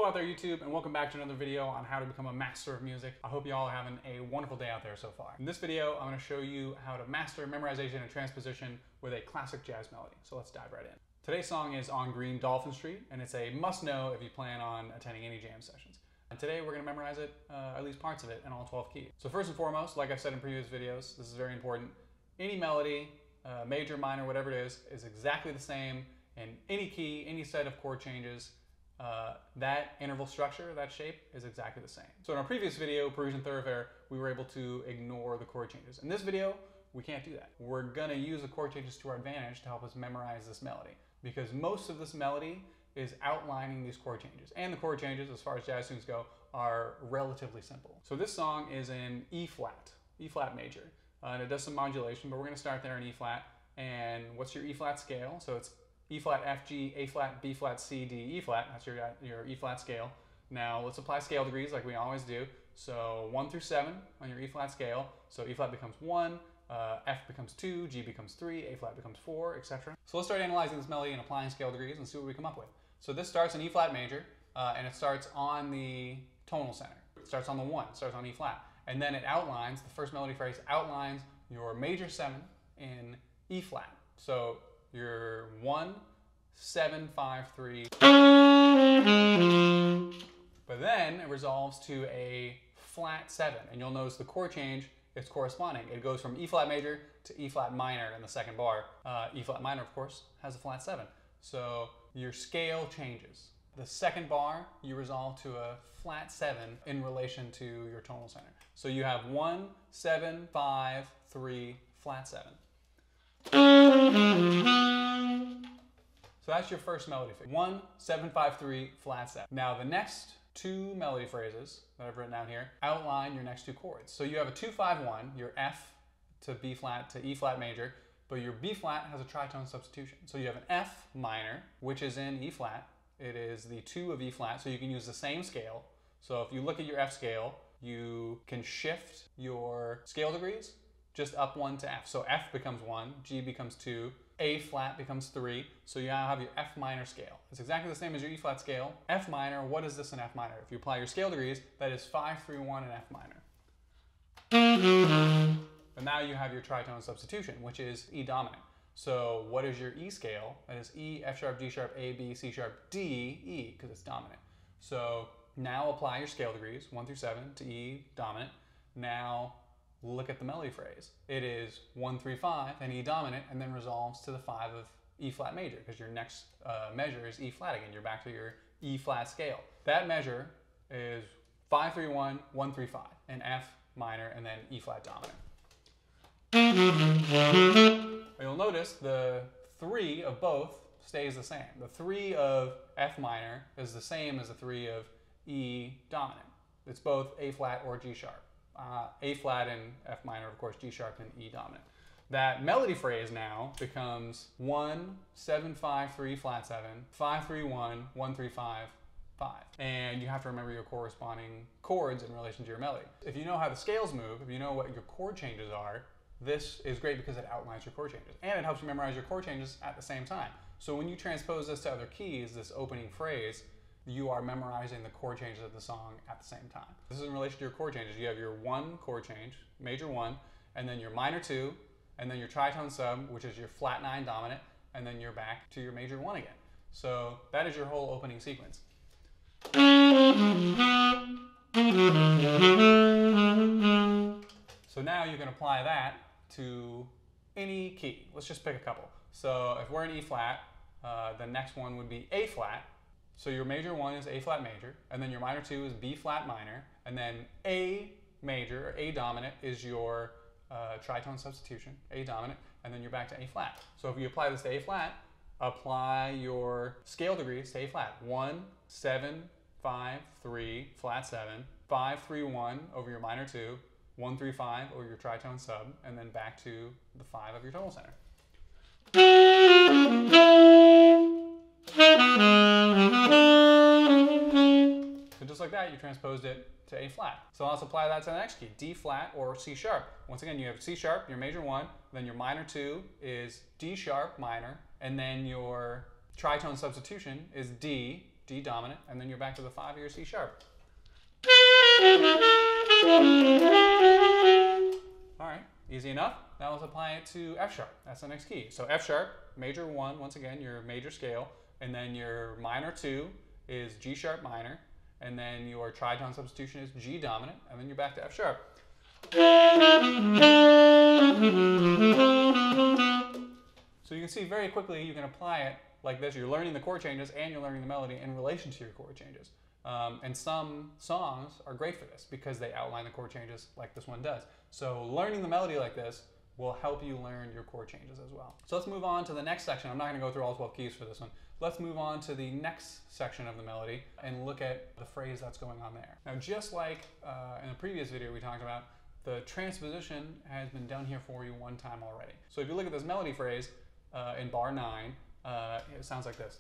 out there, YouTube, and welcome back to another video on how to become a master of music. I hope you all are having a wonderful day out there so far. In this video, I'm going to show you how to master memorization and transposition with a classic jazz melody. So let's dive right in. Today's song is on Green Dolphin Street, and it's a must-know if you plan on attending any jam sessions. And today we're going to memorize it, at least parts of it, in all 12 keys. So first and foremost, like I've said in previous videos, this is very important. Any melody, major, minor, whatever it is exactly the same in any key, any set of chord changes. That interval structure, that shape, is exactly the same. So in our previous video, Parisian Thoroughfare, we were able to ignore the chord changes. In this video, we can't do that. We're gonna use the chord changes to our advantage to help us memorize this melody, because most of this melody is outlining these chord changes. And the chord changes, as far as jazz tunes go, are relatively simple. So this song is in E flat major. And it does some modulation, but we're gonna start there in E flat. And what's your E flat scale? So it's E flat, F, G, A flat, B flat, C, D, E flat. That's your E flat scale. Now let's apply scale degrees like we always do. So 1 through 7 on your E flat scale. So E flat becomes 1, F becomes 2, G becomes 3, A flat becomes 4, etc. So let's start analyzing this melody and applying scale degrees and see what we come up with. So this starts in E flat major, and it starts on the tonal center. It starts on the 1, it starts on E flat. And then it outlines, the first melody phrase outlines your major 7 in E flat. So your 1, 7, 5, 3. But then it resolves to a flat 7. And you'll notice the chord change is corresponding. It goes from E flat major to E flat minor in the second bar. E flat minor, of course, has a flat 7. So your scale changes. The second bar, you resolve to a flat 7 in relation to your tonal center. So you have 1, 7, 5, 3, flat 7. So that's your first melody phrase. 1, 7, 5, 3, flat 7. Now the next two melody phrases that I've written down here outline your next two chords. So you have a 2, 5, 1, your F to B flat to E flat major, but your B flat has a tritone substitution. So you have an F minor, which is in E flat. It is the 2 of E flat, so you can use the same scale. So if you look at your F scale, you can shift your scale degrees just up 1 to F. So F becomes 1, G becomes 2, A flat becomes 3, so you now have your F minor scale. It's exactly the same as your E flat scale. F minor, what is this in F minor? If you apply your scale degrees, that is 5, 3, 1 in F minor. And now you have your tritone substitution, which is E dominant. So what is your E scale? That is E, F sharp, G sharp, A, B, C sharp, D, E, because it's dominant. So now apply your scale degrees, 1 through 7 to E dominant. Now look at the melody phrase. It is 1, 3, 5 and E dominant, and then resolves to the 5 of E flat major, because your next measure is E flat again. You're back to your E flat scale. That measure is 5, 3, 1, 1, 3, 5, and F minor, and then E flat dominant. You'll notice the 3 of both stays the same. The 3 of F minor is the same as the 3 of E dominant. It's both A flat or G sharp. A flat and F minor, of course, G sharp and E dominant. That melody phrase now becomes 1, 7, 5, 3, flat 7, 5, 3, 1, 1, 3, 5, 5. And you have to remember your corresponding chords in relation to your melody. If you know how the scales move, if you know what your chord changes are, this is great because it outlines your chord changes. And it helps you memorize your chord changes at the same time. So when you transpose this to other keys, this opening phrase, you are memorizing the chord changes of the song at the same time. This is in relation to your chord changes. You have your 1 chord change, major 1, and then your minor 2, and then your tritone sub, which is your flat 9 dominant, and then you're back to your major 1 again. So that is your whole opening sequence. So now you can apply that to any key. Let's just pick a couple. So if we're in E flat, the next one would be A flat. So your major 1 is A flat major, and then your minor 2 is B flat minor, and then A major, or A dominant, is your tritone substitution, A dominant, and then you're back to A flat. So if you apply this to A flat, apply your scale degrees to A flat. 1, 7, 5, 3, flat 7, 5, 3, 1 over your minor 2, 1, 3, 5 over your tritone sub, and then back to the 5 of your tonal center. So just like that, you transposed it to A flat. So let's apply that to the next key, D flat or C sharp. Once again, you have C sharp, your major 1, then your minor 2 is D sharp minor, and then your tritone substitution is D, D dominant, and then you're back to the 5 of your C sharp. All right, easy enough. Now let's apply it to F sharp. That's the next key. So F sharp, major 1, once again, your major scale, and then your minor 2 is G sharp minor, and then your tritone substitution is G dominant, and then you're back to F sharp. So you can see very quickly you can apply it like this. You're learning the chord changes and you're learning the melody in relation to your chord changes. And some songs are great for this because they outline the chord changes like this one does. So learning the melody like this will help you learn your chord changes as well. So let's move on to the next section. I'm not going to go through all 12 keys for this one. Let's move on to the next section of the melody and look at the phrase that's going on there. Now, just like in the previous video we talked about, the transposition has been done here for you one time already. So if you look at this melody phrase in bar 9, it sounds like this.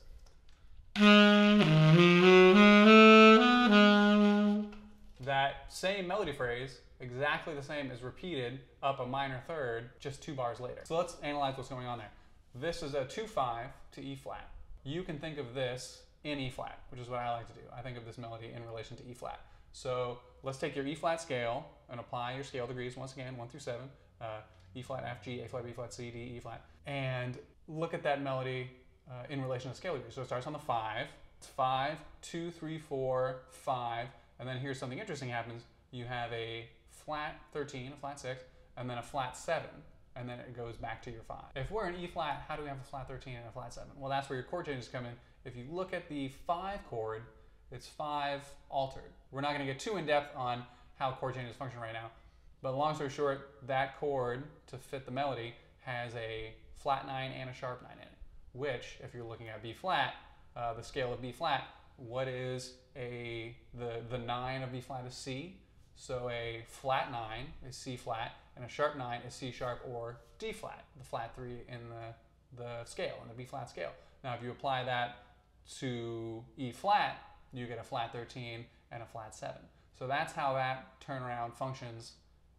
That same melody phrase, exactly the same, is repeated up a minor third just 2 bars later. So let's analyze what's going on there. This is a 2-5 to E flat. You can think of this in E flat, which is what I like to do. I think of this melody in relation to E flat. So let's take your E flat scale and apply your scale degrees once again, 1 through 7, E flat, F, G, A flat, B flat, C, D, E flat, and look at that melody in relation to scale degrees. So it starts on the 5. It's 5, 2, 3, 4, 5, and then here's something interesting happens. You have a flat 13, a flat 6, and then a flat 7, and then it goes back to your 5. If we're in E flat, how do we have a flat 13 and a flat 7? Well, that's where your chord changes come in. If you look at the 5 chord, it's 5 altered. We're not going to get too in depth on how chord changes function right now, but long story short, that chord to fit the melody has a flat 9 and a sharp 9 in it, which, if you're looking at B flat, the scale of B flat, what is the 9 of B flat is C, so a flat 9 is C flat, and a sharp 9 is C sharp or D flat, the flat 3 in the scale, in the B flat scale. Now if you apply that to E flat, you get a flat 13 and a flat 7. So that's how that turnaround functions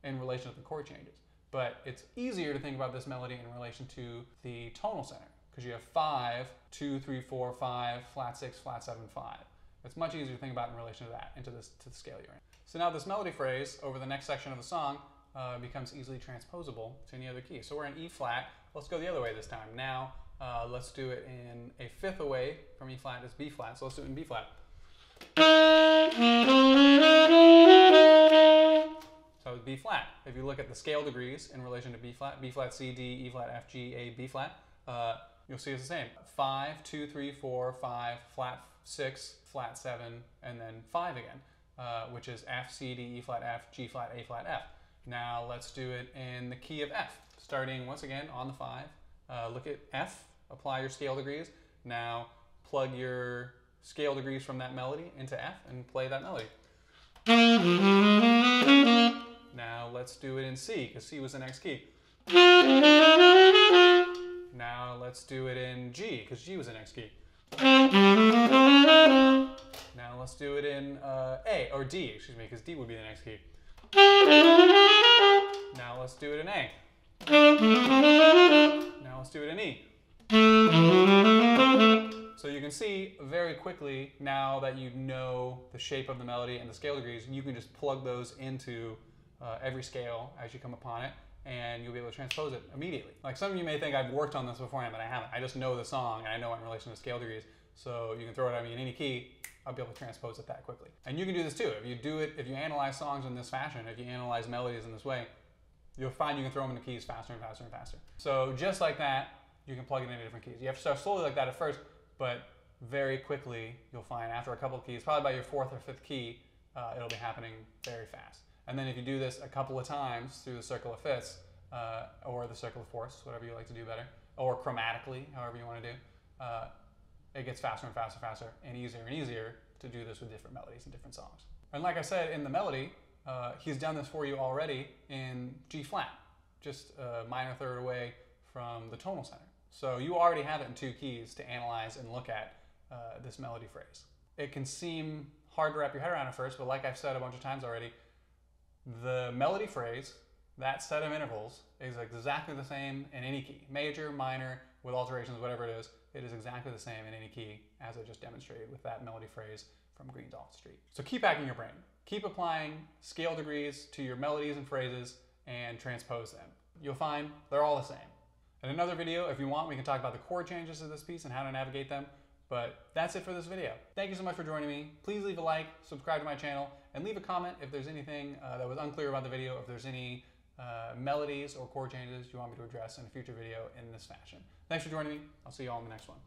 in relation to the chord changes. But it's easier to think about this melody in relation to the tonal center, because you have 5, 2, 3, 4, 5, flat 6, flat 7, 5. It's much easier to think about in relation to that, to the scale you're in. So now this melody phrase over the next section of the song becomes easily transposable to any other key. So we're in E flat. Let's go the other way this time. Now let's do it in a 5th away from E flat is B flat. So let's do it in B flat. So it's B flat. If you look at the scale degrees in relation to B flat, C, D, E flat, F, G, A, B flat, you'll see it's the same. 5, 2, 3, 4, 5, flat 6, flat 7, and then 5 again, which is F, C, D, E flat, F, G flat, A flat, F. Now let's do it in the key of F, starting once again on the 5. Look at F, apply your scale degrees. Now plug your scale degrees from that melody into F and play that melody. Now let's do it in C, because C was the next key. Now let's do it in G, because G was the next key. Now let's do it in A, or D, excuse me, because D would be the next key. Now let's do it in A. Now let's do it in E. So you can see very quickly, now that you know the shape of the melody and the scale degrees, you can just plug those into every scale as you come upon it, and you'll be able to transpose it immediately. Like some of you may think I've worked on this beforehand, but I haven't. I just know the song and I know it in relation to scale degrees. So you can throw it at me in any key, I'll be able to transpose it that quickly. And you can do this too. If you do it, if you analyze songs in this fashion, if you analyze melodies in this way, you'll find you can throw them into keys faster and faster and faster. So just like that, you can plug it into different keys. You have to start slowly like that at first, but very quickly you'll find after a couple of keys, probably by your 4th or 5th key, it'll be happening very fast. And then if you do this a couple of times through the circle of fifths, or the circle of fourths, whatever you like to do better, or chromatically, however you want to do, it gets faster and faster and faster, and easier to do this with different melodies and different songs. And like I said in the melody, he's done this for you already in G flat, just a minor third away from the tonal center. So you already have it in 2 keys to analyze and look at this melody phrase. It can seem hard to wrap your head around at first, but like I've said a bunch of times already, the melody phrase, that set of intervals, is exactly the same in any key. Major, minor, with alterations, whatever it is, it is exactly the same in any key as I just demonstrated with that melody phrase from Green Dolphin Street. So keep hacking your brain. Keep applying scale degrees to your melodies and phrases and transpose them. You'll find they're all the same. In another video, if you want, we can talk about the chord changes of this piece and how to navigate them. But that's it for this video. Thank you so much for joining me. Please leave a like, subscribe to my channel, and leave a comment if there's anything that was unclear about the video, if there's any melodies or chord changes you want me to address in a future video in this fashion. Thanks for joining me. I'll see you all in the next one.